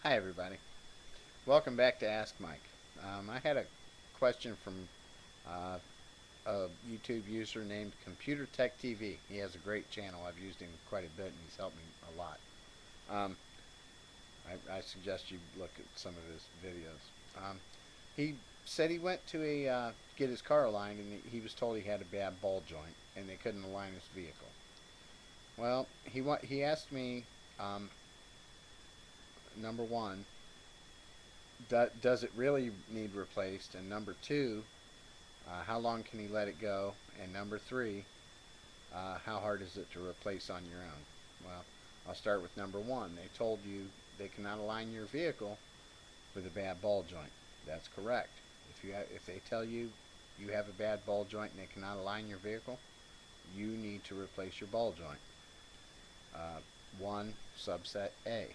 Hi everybody. Welcome back to Ask Mike. I had a question from a YouTube user named Computer Tech TV. He has a great channel. I've used him quite a bit and he's helped me a lot. Um, I suggest you look at some of his videos. He said he went to get his car aligned and he was told he had a bad ball joint and they couldn't align his vehicle. Well, he asked me, number one, does it really need replaced? And number two, how long can he let it go? And number three, how hard is it to replace on your own? Well, I'll start with number one. They told you they cannot align your vehicle with a bad ball joint. That's correct. If they tell you you have a bad ball joint and they cannot align your vehicle, you need to replace your ball joint. 1 subset A.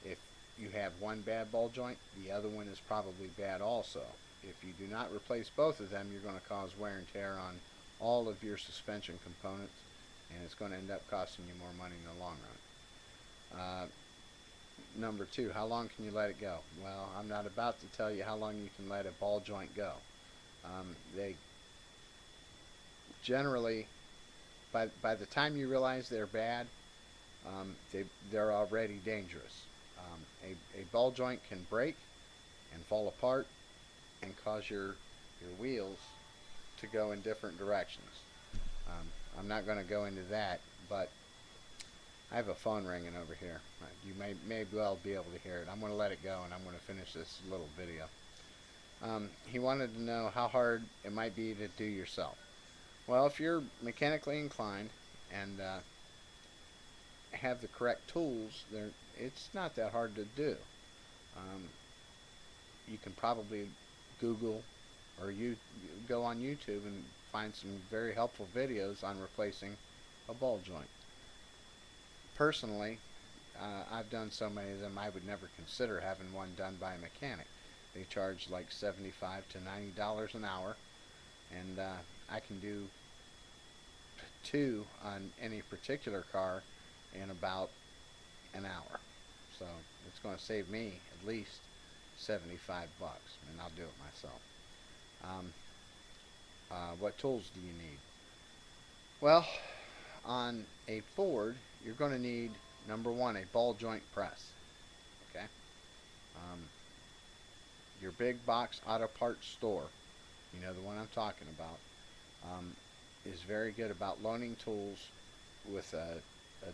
If you have one bad ball joint, the other one is probably bad also. If you do not replace both of them, you're going to cause wear and tear on all of your suspension components, and it's going to end up costing you more money in the long run. Number two, how long can you let it go? Well, I'm not about to tell you how long you can let a ball joint go. They generally, by the time you realize they're bad, they're already dangerous. A ball joint can break and fall apart and cause your wheels to go in different directions. I'm not going to go into that, but I have a phone ringing over here. You may well be able to hear it. I'm going to let it go and I'm going to finish this little video. He wanted to know how hard it might be to do yourself. Well, if you're mechanically inclined and have the correct tools, it's not that hard to do. You can probably Google or you go on YouTube and find some very helpful videos on replacing a ball joint. Personally, I've done so many of them I would never consider having one done by a mechanic. They charge like $75 to $90 an hour, and I can do two on any particular car in about an hour. So it's going to save me at least 75 bucks, and I'll do it myself. What tools do you need? Well, on a Ford, you're going to need, number one, a ball joint press. Okay? Um, your big box auto parts store, you know the one I'm talking about, is very good about loaning tools with a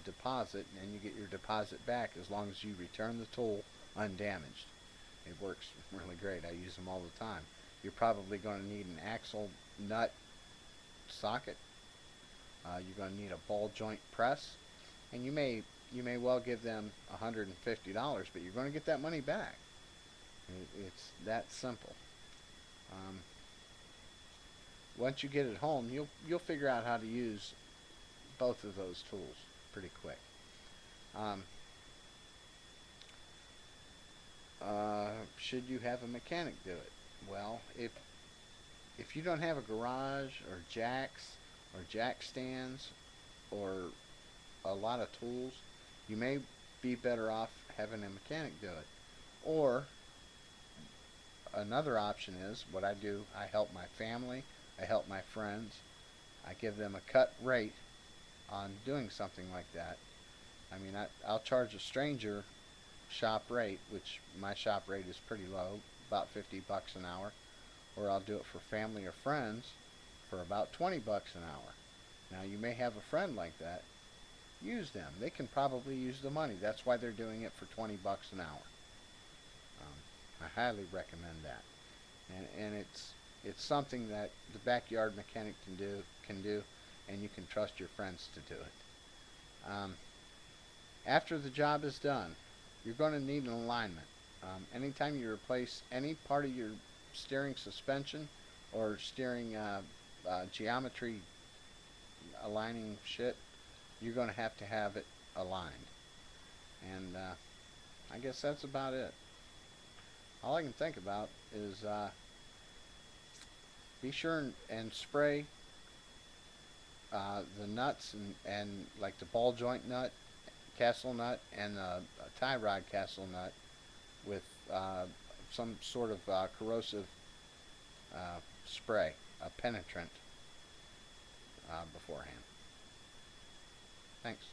deposit, and you get your deposit back as long as you return the tool undamaged. It works really great. I use them all the time. You're probably going to need an axle nut socket. You're going to need a ball joint press, and you may well give them $150, but you're going to get that money back. It's that simple. Once you get it home, you'll figure out how to use both of those tools pretty quick. Should you have a mechanic do it? Well, if you don't have a garage or jacks or jack stands or a lot of tools, you may be better off having a mechanic do it. Or another option is what I do. I help my family. I help my friends. I give them a cut rate on doing something like that. I mean, I'll charge a stranger shop rate, which my shop rate is pretty low, about 50 bucks an hour, or I'll do it for family or friends for about 20 bucks an hour. Now, you may have a friend like that. Use them. They can probably use the money. That's why they're doing it for 20 bucks an hour. I highly recommend that. And it's something that the backyard mechanic can do, and you can trust your friends to do it. After the job is done, you're going to need an alignment. Anytime you replace any part of your steering suspension or steering geometry aligning shit, you're going to have it aligned. And I guess that's about it. All I can think about is be sure and spray the nuts and like the ball joint nut, castle nut, and a tie rod castle nut with some sort of corrosive spray, a penetrant, beforehand. Thanks.